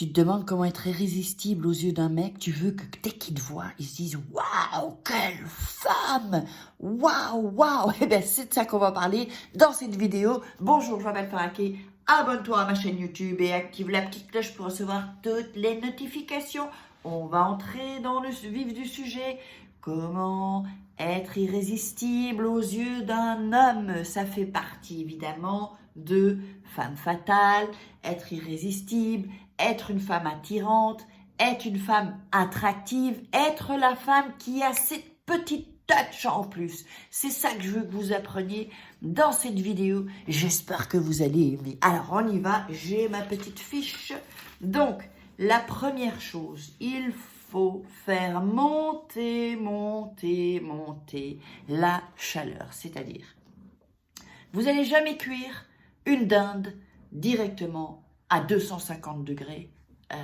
Tu te demandes comment être irrésistible aux yeux d'un mec. Tu veux que dès qu'il te voit, ils se disent « Waouh, quelle femme! Waouh, waouh !» Eh bien, c'est de ça qu'on va parler dans cette vidéo. Bonjour, je m'appelle Faraké. Abonne-toi à ma chaîne YouTube et active la petite cloche pour recevoir toutes les notifications. On va entrer dans le vif du sujet. Comment être irrésistible aux yeux d'un homme? Ça fait partie évidemment de femme fatale, être irrésistible, être une femme attirante, être une femme attractive, être la femme qui a cette petite touch en plus. C'est ça que je veux que vous appreniez dans cette vidéo. J'espère que vous allez aimer. Alors on y va, j'ai ma petite fiche. Donc, la première chose, il faut faire monter la chaleur. C'est-à-dire, vous n'allez jamais cuire une dinde directement à 250 degrés. Je ne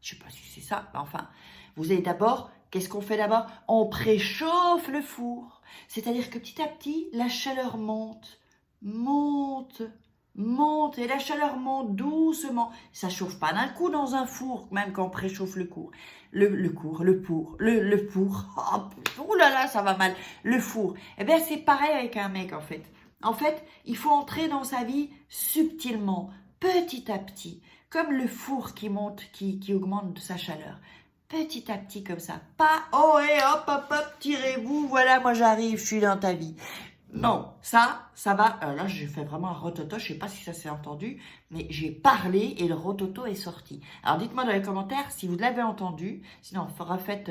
sais pas si c'est ça, mais enfin, vous allez d'abord, qu'est-ce qu'on fait d'abord? On préchauffe le four. C'est-à-dire que petit à petit, la chaleur monte, et la chaleur monte doucement. Ça ne chauffe pas d'un coup dans un four, même quand on préchauffe le four. Le four. Oh là là, ça va mal. Le four. Eh bien, c'est pareil avec un mec, en fait. En fait, il faut entrer dans sa vie subtilement, petit à petit, comme le four qui monte, qui augmente sa chaleur. Petit à petit comme ça. Pas « Oh, et hop, hop, hop, tirez-vous, voilà, moi j'arrive, je suis dans ta vie ». Non, ça va. Là, j'ai fait vraiment un rototo. Je ne sais pas si ça s'est entendu, mais j'ai parlé et le rototo est sorti. Alors, dites-moi dans les commentaires si vous l'avez entendu. Sinon, refaites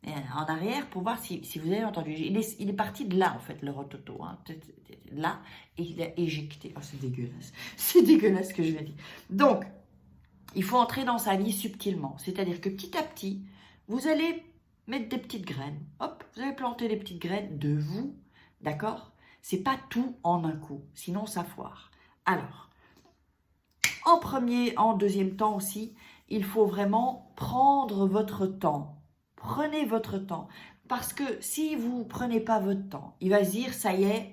en arrière pour voir si vous avez entendu. Il est parti de là, en fait, le rototo. Hein, là, et il a éjecté. Oh, c'est dégueulasse. C'est dégueulasse ce que je vais dire. Donc, il faut entrer dans sa vie subtilement. C'est-à-dire que petit à petit, vous allez mettre des petites graines. Hop, vous allez planter des petites graines de vous. D'accord? C'est pas tout en un coup, sinon ça foire. Alors, en deuxième temps aussi, il faut vraiment prendre votre temps. Prenez votre temps. Parce que si vous ne prenez pas votre temps, il va se dire, ça y est,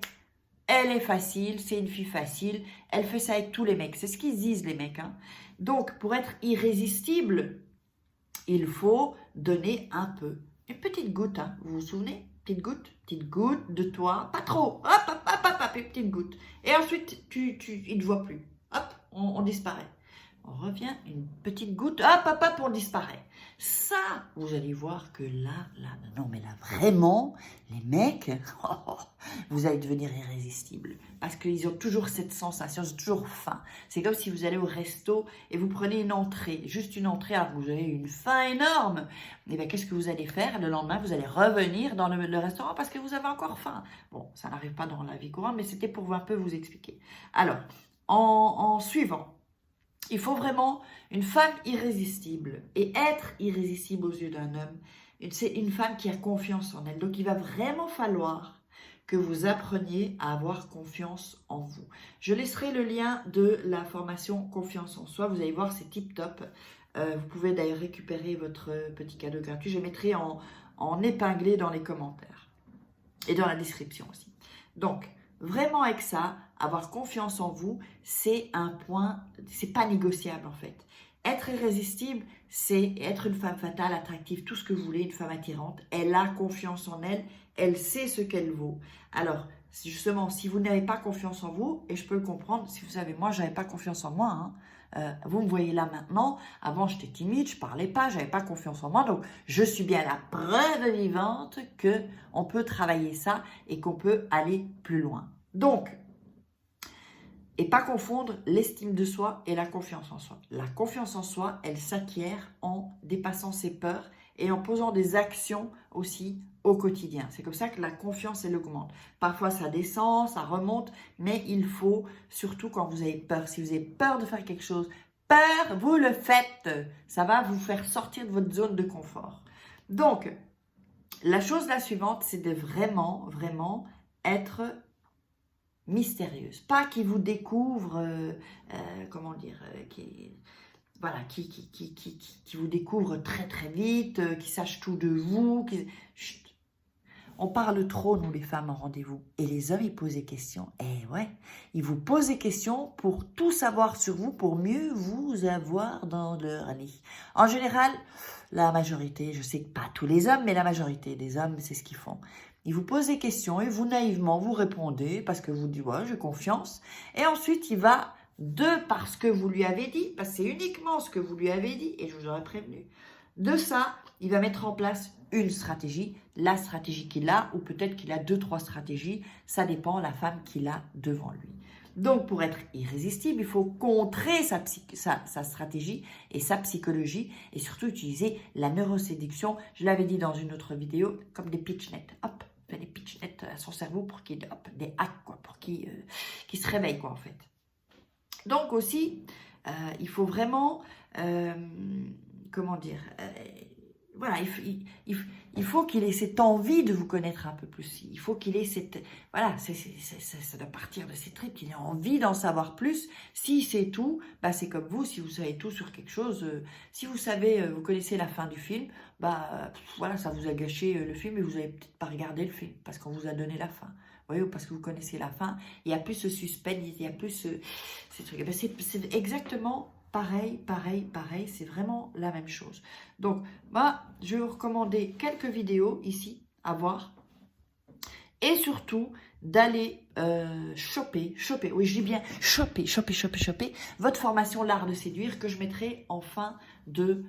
elle est facile, c'est une fille facile, elle fait ça avec tous les mecs. C'est ce qu'ils disent les mecs. Hein. Donc, pour être irrésistible, il faut donner un peu. Une petite goutte, hein, vous vous souvenez? Petite goutte de toi, pas trop, hop, hop, hop, hop, hop, une petite goutte. Et ensuite, il ne te voit plus, hop, on disparaît. On revient, une petite goutte, hop, hop, hop, on disparaît. Ça, vous allez voir que là, non mais là, vraiment, les mecs, vous allez devenir irrésistibles. Parce qu'ils ont toujours cette sensation, ils ont toujours faim. C'est comme si vous allez au resto et vous prenez une entrée, juste une entrée, alors que vous avez une faim énorme. Et bien, qu'est-ce que vous allez faire? Le lendemain, vous allez revenir dans le restaurant parce que vous avez encore faim. Bon, ça n'arrive pas dans la vie courante, mais c'était pour un peu vous expliquer. Alors, en suivant, il faut vraiment une femme irrésistible. Et être irrésistible aux yeux d'un homme, c'est une femme qui a confiance en elle. Donc, il va vraiment falloir que vous appreniez à avoir confiance en vous. Je laisserai le lien de la formation Confiance en soi. Vous allez voir, c'est tip top. Vous pouvez d'ailleurs récupérer votre petit cadeau gratuit. Je mettrai en épinglé dans les commentaires et dans la description aussi. Donc, vraiment avec ça, avoir confiance en vous, c'est un point, c'est pas négociable en fait. Être irrésistible, c'est être une femme fatale, attractive, tout ce que vous voulez, une femme attirante. Elle a confiance en elle, elle sait ce qu'elle vaut. Alors, justement, si vous n'avez pas confiance en vous, et je peux le comprendre, si vous savez, moi, j'avais pas confiance en moi, hein, vous me voyez là maintenant, avant j'étais timide, je parlais pas, j'avais pas confiance en moi, donc je suis bien la preuve vivante que on peut travailler ça et qu'on peut aller plus loin. Donc, et pas confondre l'estime de soi et la confiance en soi. La confiance en soi, elle s'acquiert en dépassant ses peurs et en posant des actions aussi au quotidien. C'est comme ça que la confiance, elle augmente. Parfois, ça descend, ça remonte, mais il faut, surtout quand vous avez peur, si vous avez peur de faire quelque chose, peur, vous le faites. Ça va vous faire sortir de votre zone de confort. Donc, la chose la suivante, c'est de vraiment, vraiment être mystérieuse. Pas qui vous découvre, comment dire, qui vous découvre très très vite, qui sache tout de vous. Chut. On parle trop, nous, les femmes, en rendez-vous. Et les hommes, ils posent des questions. Eh ouais, ils vous posent des questions pour tout savoir sur vous, pour mieux vous avoir dans leur lit. En général, la majorité, je sais que pas tous les hommes, mais la majorité des hommes, c'est ce qu'ils font. Ils vous posent des questions et vous, naïvement, vous répondez parce que vous dites, ouais, j'ai confiance. Et ensuite, il va, par ce que vous lui avez dit, parce que c'est uniquement ce que vous lui avez dit, et je vous aurais prévenu, de ça, il va mettre en place une stratégie, la stratégie qu'il a, ou peut-être qu'il a 2-3 stratégies, ça dépend la femme qu'il a devant lui. Donc, pour être irrésistible, il faut contrer sa stratégie et sa psychologie, et surtout utiliser la neuroséduction, je l'avais dit dans une autre vidéo, comme des pitch-nets. Hop, fait des pitch-nets à son cerveau pour qu'il, hop, des hacks, quoi, pour qu'il se réveille, quoi, en fait. Donc aussi, il faut vraiment, comment dire, voilà, il faut qu'il ait cette envie de vous connaître un peu plus. Il faut qu'il ait cette, voilà, ça doit partir de ses tripes, qu'il ait envie d'en savoir plus. Si c'est tout, bah c'est comme vous, si vous savez tout sur quelque chose, si vous savez, vous connaissez la fin du film, bah voilà, ça vous a gâché le film et vous n'avez peut-être pas regardé le film parce qu'on vous a donné la fin. Vous voyez, ou parce que vous connaissez la fin, il n'y a plus ce suspense, il n'y a plus ces trucs. Ben c'est exactement pareil, c'est vraiment la même chose. Donc, moi, je vais vous recommander quelques vidéos ici à voir. Et surtout, d'aller choper, oui je dis bien choper, votre formation l'art de séduire que je mettrai en fin de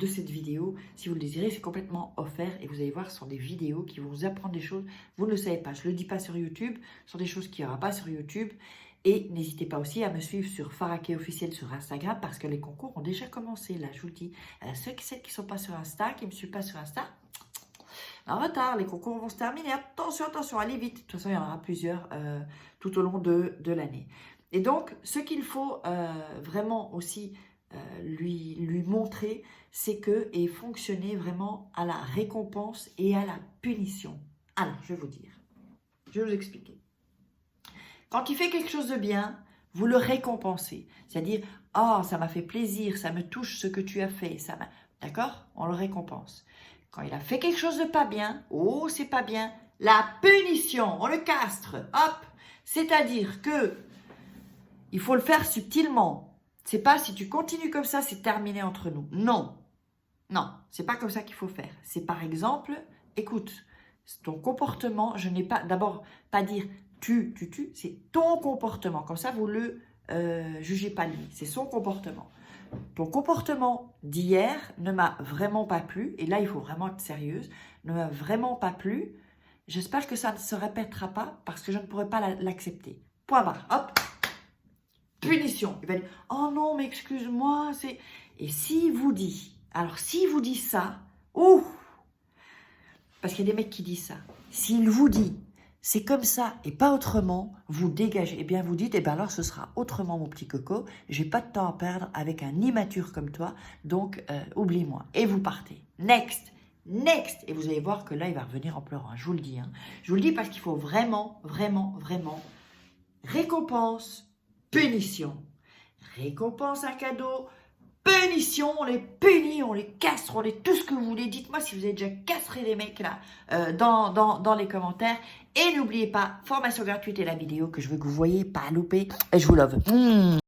cette vidéo. Si vous le désirez, c'est complètement offert et vous allez voir, ce sont des vidéos qui vont vous apprendre des choses. Vous ne le savez pas, je ne le dis pas sur YouTube, ce sont des choses qu'il n'y aura pas sur YouTube. Et n'hésitez pas aussi à me suivre sur Faraké officiel sur Instagram parce que les concours ont déjà commencé, là je vous le dis. Celles qui ne sont pas sur Insta, qui ne me suivent pas sur Insta, en retard, les concours vont se terminer. Attention, allez vite. De toute façon, il y en aura plusieurs tout au long de l'année. Et donc, ce qu'il faut vraiment aussi lui montrer, c'est que et fonctionner vraiment à la récompense et à la punition. Alors, je vais vous dire. Je vais vous expliquer. Quand il fait quelque chose de bien, vous le récompensez. C'est-à-dire, oh, ça m'a fait plaisir, ça me touche ce que tu as fait. D'accord? On le récompense. Quand il a fait quelque chose de pas bien, oh, c'est pas bien, la punition, on le castre, hop. C'est-à-dire que il faut le faire subtilement. C'est pas si tu continues comme ça, c'est terminé entre nous. Non, c'est pas comme ça qu'il faut faire. C'est par exemple, écoute, ton comportement, je n'ai pas, d'abord, pas dire tu, c'est ton comportement. Comme ça, vous le jugez pas lui, c'est son comportement. Ton comportement d'hier ne m'a vraiment pas plu, et là il faut vraiment être sérieuse, ne m'a vraiment pas plu, j'espère que ça ne se répétera pas parce que je ne pourrai pas l'accepter. Point barre, hop, punition. Il va dire, oh non mais excuse-moi, c'est... Et s'il vous dit, alors s'il vous dit ça, ouh, parce qu'il y a des mecs qui disent ça, s'il vous dit, c'est comme ça et pas autrement, vous dégagez. Eh bien, vous dites, eh bien alors ce sera autrement, mon petit coco. J'ai pas de temps à perdre avec un immature comme toi, donc oublie-moi. Et vous partez. Next. Et vous allez voir que là, il va revenir en pleurant. Je vous le dis. Hein. Je vous le dis parce qu'il faut vraiment récompense, punition. Récompense, un cadeau. Punition, on les punit, on les castre, on les tout ce que vous voulez. Dites-moi si vous avez déjà castré des mecs là dans les commentaires. Et n'oubliez pas, formation gratuite et la vidéo que je veux que vous voyez pas louper. Et je vous love.